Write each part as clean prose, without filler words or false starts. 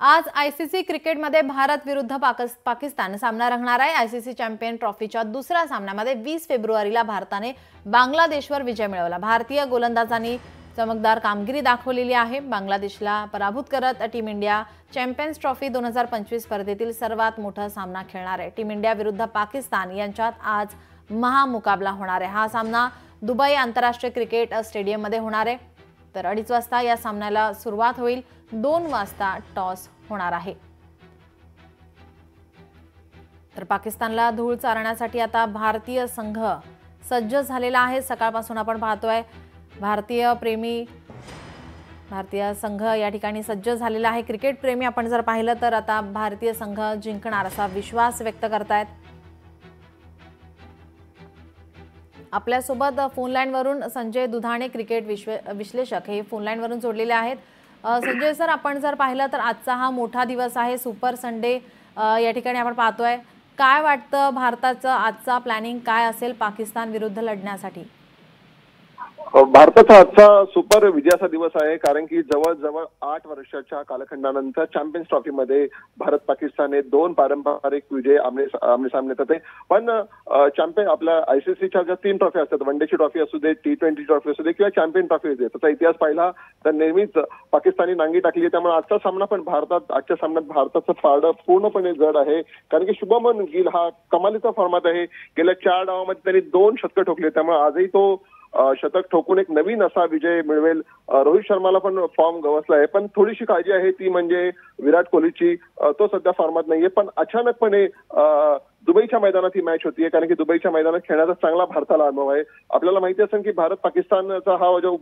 आज आयसीसी क्रिकेटमध्ये भारत विरुद्ध पाकिस्तान सामना रंगणार आहे। आयसीसी चॅम्पियन ट्रॉफीच्या दुसऱ्या सामन्यामध्ये 20 फेब्रुवारीला भारताने बांगलादेशवर विजय मिळवला। भारतीय गोलंदाजांनी चमकदार कामगिरी दाखवलेली आहे। बांगलादेशला पराभूत करत टीम इंडिया चॅम्पियन्स ट्रॉफी 2025 स्पर्धेतील सर्वात मोठा सामना खेळणार आहे। टीम इंडिया विरुद्ध पाकिस्तान यांच्यात आज महामुकाबला होणार आहे। हा सामना दुबई आंतरराष्ट्रीय क्रिकेट स्टेडियममध्ये होणार आहे। तर 2:30 वाजता या सामन्याला सुरुवात होईल। 2 वाजता टॉस होणार आहे। तर पाकिस्तानला धूळ चारण्यासाठी आता भारतीय संघ सज्ज झालेला आहे। सकाळपासून आपण पाहतोय भारतीय संघ या ठिकाणी सज्ज झालेला आहे। क्रिकेट प्रेमी आपण जर पाहिलं तर आता भारतीय संघ जिंकणार असा विश्वास व्यक्त करतायत। आपल्यासोबत फोन लाईन वरून संजय दुधाणे क्रिकेट विश्लेषक हे फोन लाईन वरून जोडलेले आहेत। संजय सर, आपण जर पाहिलं तर आजचा हा मोठा दिवस आहे, सुपर संडे या ठिकाणी आपण पाहतोय। काय वाटतं भारताचं आजचा प्लॅनिंग काय असेल पाकिस्तान विरुद्ध लढण्यासाठी? भारताचा आजचा सुपर विजयाचा दिवस आहे, कारण की जवळजवळ 8 वर्षाच्या कालखंडानंतर चॅम्पियन्स ट्रॉफीमध्ये भारत पाकिस्तानने 2 पारंपरिक विजय आमने सामने येतात। पण चॅम्पियन आपल्या आयसीसीच्या ज्या 3 ट्रॉफी असतात, वन डेची ट्रॉफी असू दे, T20 ट्रॉफी असू दे किंवा चॅम्पियन ट्रॉफी असू दे, त्याचा इतिहास पाहिला तर नेहमीच पाकिस्तानी नांगी टाकली। त्यामुळे आजचा सामना पण आजच्या सामन्यात भारताचं फारडं पूर्णपणे जड आहे, कारण की शुभमन गिल हा कमालीचा फॉर्मात आहे। गेल्या 4 डावामध्ये त्यांनी 2 शतकं ठोकली, त्यामुळे आजही तो शतक ठोकून एक नवीन असा विजय मिळवेल। रोहित शर्माला पण फॉर्म गवसला आहे, पण थोडीशी काळजी आहे ती म्हणजे विराट कोहलीची। तो सध्या फॉर्मात नाहीये, पण अचानकपणे दुबईच्या मैदानात ही मॅच होतीये, कारण की दुबईच्या मैदानात खेळण्याचा चांगला भारताला अनुभव आहे। आपल्याला माहिती असेल की भारत पाकिस्तानचा हा जो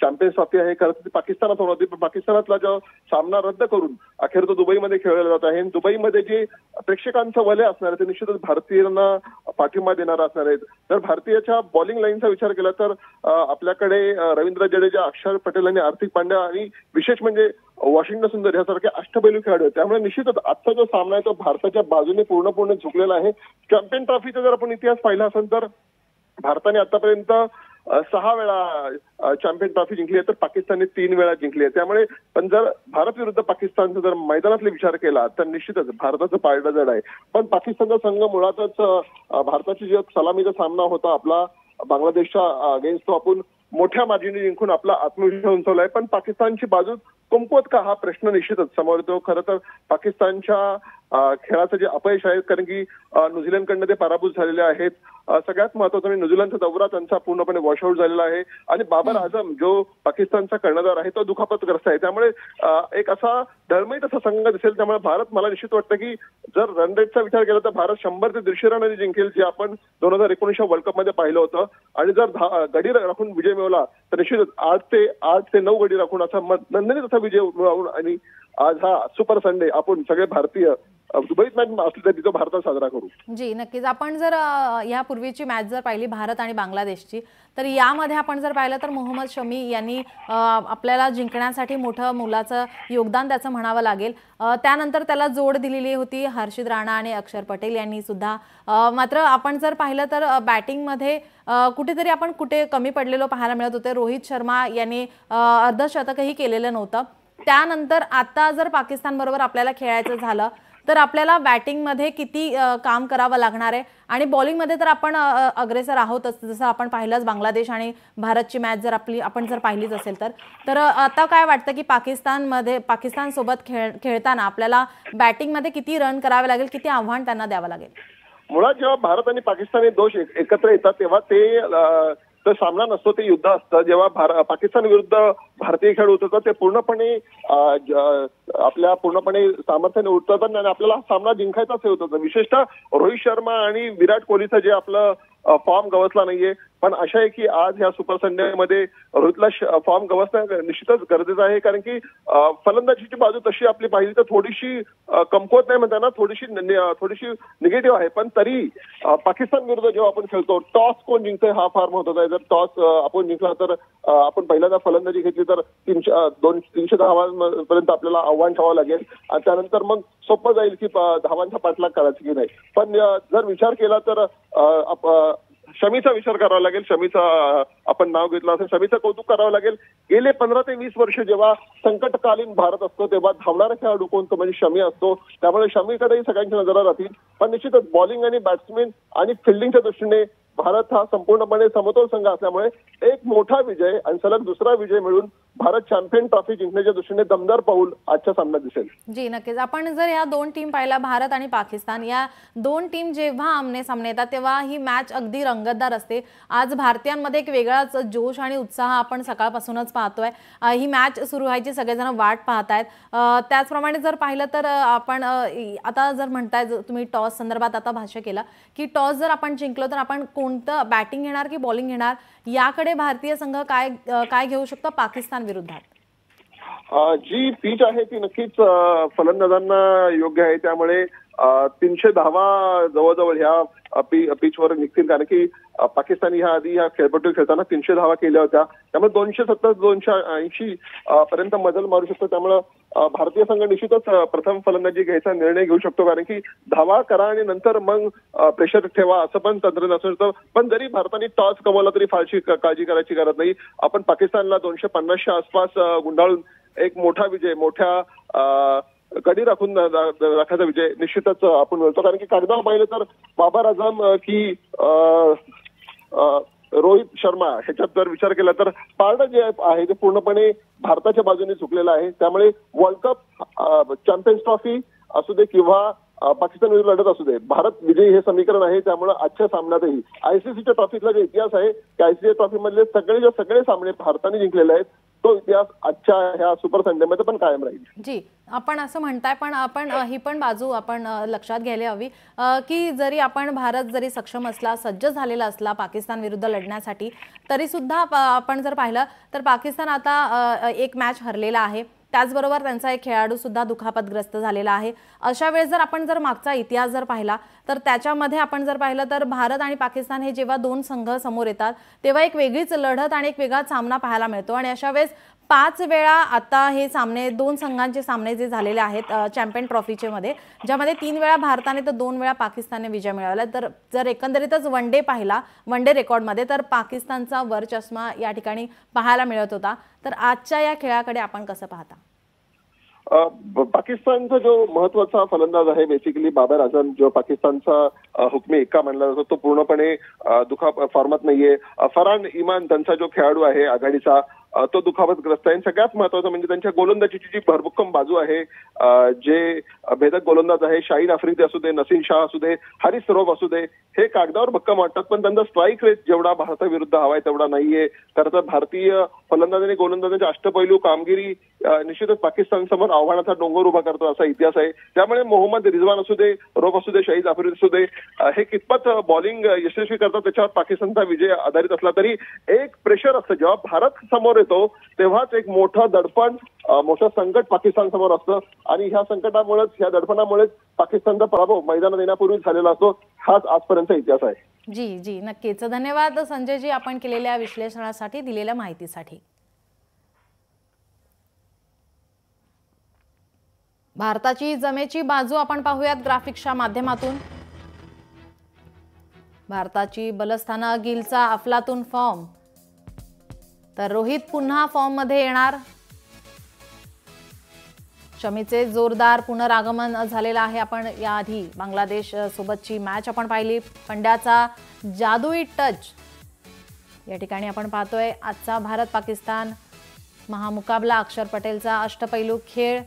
चॅम्पियन्स ट्रॉफी आहे खरं पाकिस्तानात होणार होती, पण पाकिस्तानातला जो सामना रद्द करून अखेर तो दुबईमध्ये खेळला जात आहे। दुबईमध्ये जे प्रेक्षकांचं वलय असणार आहे ते निश्चितच भारतीयांना पाठिंबा देणार असणार आहेत। तर भारतीयाच्या बॉलिंग लाईनचा विचार केला तर आपल्याकडे रवींद्र जडेजा, अक्षर पटेल आणि हार्दिक पांड्या आणि विशेष म्हणजे वॉशिंग्टन सुंदर यासारखे अष्टपैलू खेळाडू आहेत। त्यामुळे निश्चितच आजचा जो सामना आहे तो भारताच्या बाजूने पूर्णपणे झुकलेला आहे। चॅम्पियन ट्रॉफीचा जर आपण इतिहास पाहिला असेल तर भारताने आतापर्यंत 6 वेळा चॅम्पियन ट्रॉफी जिंकली आहे, तर पाकिस्तानने 3 वेळा जिंकली आहे। त्यामुळे पण जर भारत विरुद्ध पाकिस्तानचा जर मैदानातले विचार केला तर निश्चितच भारताचं पारडं जड आहे। पण पाकिस्तानचा संघ मुळातच भारताची जो सलामीचा सामना होता आपला बांगलादेशच्या अगेन्स्ट, तो आपण मोठ्या मार्जिनने जिंकून आपला आत्मविश्वास उंचावलाय। पण पाकिस्तानची बाजू कमकुवत का हा प्रश्न निश्चितच समोर येतो। खरं तर पाकिस्तानच्या खेळाचं जे अपयश आहे, कारण की न्यूझीलंडकडनं ते पराभूत झालेले आहेत। सगळ्यात महत्त्वाचं म्हणजे न्यूझीलंडचा दौरा त्यांचा पूर्णपणे वॉशआउट झालेला आहे आणि बाबर आझम जो पाकिस्तानचा कर्णधार आहे तो दुखापतग्रस्त आहे। त्यामुळे एक असा डळमळीत असा संघ दिसेल। त्यामुळे भारत, मला निश्चित वाटतं की जर रन रेटचा विचार केला तर भारत 100 ते 150 रनांनी जिंकेल, जे आपण 2019 वर्ल्ड कपमध्ये पाहिलं होतं। आणि जर गडी राखून विजय मिळवला तर निश्चितच 8 ते 9 गडी राखून असा नंदनीत असा विजय मिळवून आणि आज हा सुपर संडे आपण सगळे भारतीय दुबईत मॅच असली तरी तो भारतात साजरा करू। जी नक्कीच। आपण जर यापूर्वीची मॅच जर पाहिली भारत आणि बांगलादेशची, तर यामध्ये आपण जर पाहिलं तर मोहम्मद शमी यांनी आपल्याला जिंकण्यासाठी मोठं मोलाचं योगदान त्याचं म्हणावं लागेल। त्यानंतर त्याला जोड दिलेली होती हर्षित राणा आणि अक्षर पटेल यांनी सुद्धा। मात्र आपण जर पाहिलं तर बॅटिंगमध्ये कुठेतरी आपण कमी पडलेलो पाहायला मिळत होते। रोहित शर्मा यांनी अर्धशतकही केलेलं नव्हतं। त्यानंतर आता जर पाकिस्तान बरोबर आपल्याला खेळायचं झालं तर आपल्याला बॅटिंगमध्ये किती काम करावं लागणार आहे आणि बॉलिंगमध्ये तर आपण अग्रेसर आहोतच, जसं आपण पाहिलंच बांगलादेश आणि भारतची मॅच जर आपण जर पाहिलीच असेल तर आता काय वाटतं की पाकिस्तान सोबत खेळताना आपल्याला बॅटिंगमध्ये किती रन करावे लागेल, किती आव्हान त्यांना द्यावं लागेल? मुळात जेव्हा भारत आणि पाकिस्तानी दोष एकत्र येतात तेव्हा ते सामना नसतो, ते युद्ध असतं। जेव्हा पाकिस्तान विरुद्ध भारतीय खेळ उतरतात ते पूर्णपणे सामर्थ्याने उतरतात आणि आपल्याला सामना जिंकायचाच होतं। विशेषतः रोहित शर्मा आणि विराट कोहलीचं जे आपलं फॉर्म गवसला नाहीये, पण अशा आहे की आज ह्या सुपर संडे मध्ये रोहितला फॉर्म गवसणं निश्चितच गरजेचं आहे, कारण की फलंदाजीची बाजू तशी आपली पाहिली तर थोडीशी कमकुवत नाही म्हणताना थोडीशी निगेटिव्ह आहे। पण तरी पाकिस्तान विरुद्ध जेव्हा आपण खेळतो टॉस कोण जिंकतोय हा फार महत्त्वाचा आहे। जर टॉस आपण जिंकला तर आपण पहिल्यांदा फलंदाजी घेतली तर 300 धावांपर्यंत आपल्याला आव्हान ठेवावं लागेल आणि त्यानंतर मग सोपं जाईल की धावांचा पाठलाग करायचा की नाही। पण जर विचार केला तर शमीचा विचार करावा लागेल. शमीचा आपण नाव घेतलं असेल, शमीचं कौतुक करावं लागेल. गेले 15 ते 20 वर्ष जेव्हा संकटकालीन भारत असतो तेव्हा धावणारा खेळाडू कोण तो म्हणजे शमी असतो. त्यामुळे शमीकडेही सगळ्यांच्या नजरा राहतील. पण निश्चितच बॉलिंग आणि बॅट्समॅन आणि फिल्डिंगच्या दृष्टीने भारत हा संपूर्णपणे समतोल संघ असल्यामुळे एक मोठा विजय आणि सलग दुसरा विजय मिळून भारत चॅम्पियन ट्रॉफी जिंकण्याच्या दृष्टीने दमदार पाऊल आजच्या सामन्यात दिसेल. जी नक्कीच. आपण जर या दोन टीम पाहिला, भारत आणि पाकिस्तान, या दोन टीम जेव्हा आमने सामने येतात तेव्हा ही मॅच अगदी रंगतदार असते. आज भारतीयांमध्ये एक वेगळाच जोश आणि उत्साह आपण सकाळपासूनच पाहतोय. ही मॅच सुरू व्हायची सगळेजण वाट पाहतायत. त्याचप्रमाणे जर पाहिलं तर आपण आता जर म्हणताय, तुम्ही टॉस संदर्भात आता भाष्य केलं की टॉस जर आपण जिंकलो तर आपण कोणतं बॅटिंग घेणार की बॉलिंग घेणार, याकडे भारतीय संघ काय घेऊ शकतो पाकिस्तान विरुद्धात? जी पिच आहे ती नक्कीच फलंदाजांना योग्य आहे. त्यामुळे 300 धावा जवळजवळ ह्या पिचवर निघतील. कारण की पाकिस्तान ह्या आधी ह्या खेळपट्टी खेळताना 300 धावा केल्या होत्या. त्यामुळे 270 280 पर्यंत मजल मारू शकतो. त्यामुळे भारतीय संघ निश्चितच प्रथम फलंदाजी घ्यायचा निर्णय घेऊ शकतो. कारण की धावा करा आणि नंतर मग प्रेशर ठेवा असं पण तंत्र नसू शकतं. पण जरी भारताने टॉस गमावला तरी फारशी काळजी करायची गरज नाही. आपण पाकिस्तानला 250च्या आसपास गुंडाळून एक मोठा विजय, मोठ्या कडी राखून राखायचा विजय निश्चितच आपण मिळतो. कारण की कागदावर पाहिलं तर बाबर आझम की रोहित शर्मा ह्याच्यात जर विचार केला तर पारडं जे आहे ते पूर्णपणे भारताच्या बाजूने झुकलेलं आहे. त्यामुळे वर्ल्ड कप, चॅम्पियन्स ट्रॉफी असू दे किंवा पाकिस्तान विरुद्ध लढत असू दे, भारत विजयी हे समीकरण आहे. त्यामुळे आजच्या सामन्यातही आयसीसीच्या ट्रॉफीतला जो इतिहास आहे त्या आयसीसी ट्रॉफी मधले सगळे सामने भारताने जिंकलेले आहेत. तो इतिहास आजच्या ह्या सुपर संडेमध्ये पण कायम राहील. जी, आपण असं म्हणताय, पण आपण ही पण बाजू आपण लक्षात घ्यायला हवी की जरी भारत जरी सक्षम असला, सज्ज झालेला असला पाकिस्तान विरुद्ध लढण्यासाठी, तरी सुद्धा आपण जर पाहिलं तर पाकिस्तान आता एक मॅच हरलेला आहे. त्याचबरोबर त्यांचा एक खेळाडू सुद्धा दुखापतग्रस्त झालेला आहे. अशा वेळेस जर मागचा इतिहास जर पाहिला तर त्याच्यामध्ये आपण जर पाहिलं तर भारत आणि पाकिस्तान हे जेव्हा दोन संघ समोर येतात तेव्हा एक वेगळीच लढत आणि एक वेगळाच सामना पाहायला मिळतो. आणि अशा वेळेस 5 वेळा आता हे सामने, दोन संघांचे सामने जे झालेले आहेत चॅम्पियन ट्रॉफीचे मध्ये, ज्यामध्ये 3 वेळा भारताने तर 2 वेळा पाकिस्तानने विजय मिळवला. तर जर एकंदरीतच वन डे पाहिला, वन डे रेकॉर्डमध्ये, तर पाकिस्तानचा वरचष्मा या ठिकाणी पाहायला मिळत होता. तर आजच्या या खेळाकडे आपण कसं पाहता? पाकिस्तानचा जो महत्वाचा फलंदाज आहे बेसिकली बाबर आझम, जो पाकिस्तानचा हुकमी एक्का मानला जातो, तो पूर्णपणे फॉर्मात नाहीये. फरहान इमान त्यांचा जो खेळाडू आहे आघाडीचा, तो दुखापतग्रस्त आहे. सगळ्यात महत्वाचं म्हणजे त्यांच्या गोलंदाजीची जी भरभक्कम बाजू आहे, जे भेदक गोलंदाज आहे, शाहीन आफ्रिदी असू दे, नसीम शाह असू दे, हारिस रौफ असू दे, हे कागदावर भक्कम वाटतात पण त्यांचा स्ट्राईक रेट जेवढा भारताविरुद्ध हवाय तेवढा नाहीये. खरं तर भारतीय फलंदाज आणि गोलंदाजांची अष्टपैलू कामगिरी निश्चितच पाकिस्तान समोर आव्हानाचा डोंगर उभा करतो असा इतिहास आहे. त्यामुळे मोहम्मद रिजवान असू दे, रौफ असू दे, शाहिद आफ्रिदी असू दे, हे कितपत बॉलिंग यशस्वी करतात त्याच्यावर पाकिस्तानचा विजय आधारित असला तरी एक प्रेशर असतं जेव्हा भारत समोर येतो तेव्हाच एक मोठं दडपण, मोठं संकट पाकिस्तान समोर असतं. आणि ह्या संकटामुळेच, ह्या दडपणामुळेच पाकिस्तानचा पराभव मैदानात येण्यापूर्वी झालेला असतो. हाच आजपर्यंतचा इतिहास आहे. जी जी नक्कीच. धन्यवाद संजयजी, आपण केलेल्या विश्लेषणासाठी, दिलेल्या माहितीसाठी. भारताची जमेची बाजू आपण पाहूयात ग्राफिक्सच्या माध्यमातून. भारताची बलस्थानं, गिलचा अफलातून फॉर्म, तर रोहित पुन्हा फॉर्म मध्ये येणार. शमीचे जोरदार पुनरागमन झालेलं आहे. आपण याआधी बांगलादेश सोबतची मॅच आपण पाहिली. पंड्याचा जादुई टच या ठिकाणी आपण पाहतोय. आजचा भारत पाकिस्तान महामुकाबला, अक्षर पटेलचा अष्टपैलू खेळ,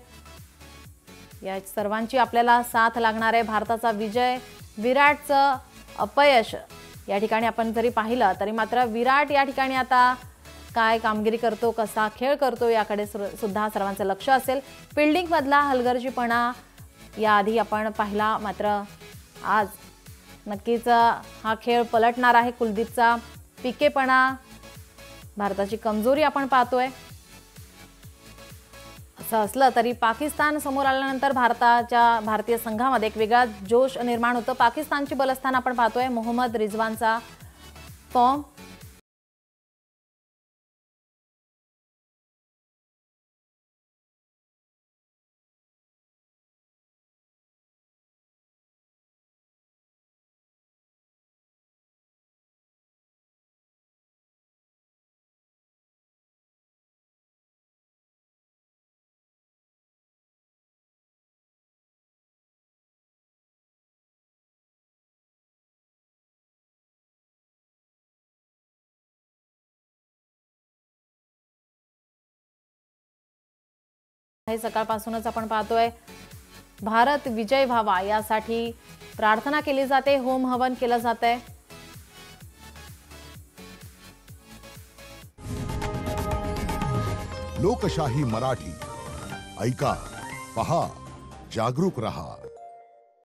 या सर्वांची आपल्याला साथ लागणार आहे. भारताचा विजय, विराटचं अपयश या ठिकाणी आपण जरी पाहिलं तरी मात्र विराट या ठिकाणी आता काय कामगिरी करतो, कसा खेळ करतो याकडे सुद्धा सर्वांचं लक्ष असेल. फिल्डिंग मधला हलगर्जीपणा याआधी आपण पाहिला, मात्र आज नक्कीच हा खेळ पलटणार आहे. कुलदीपचा पिकेपणा, भारताची कमजोरी आपण पाहतोय. असं असलं तरी पाकिस्तान समोर आल्यानंतर भारतीय संघामध्ये एक वेगळा जोश निर्माण होतो. पाकिस्तानची बलस्थान आपण पाहतोय. मोहम्मद रिजवानचा फॉर्म, हे सकाळपासूनच आपण पाहतोय भारत विजय व्हावा यासाठी प्रार्थना केली जाते, होम हवन केलं जातंय। लोकशाही मराठी ऐका, पहा, जागरूक रहा।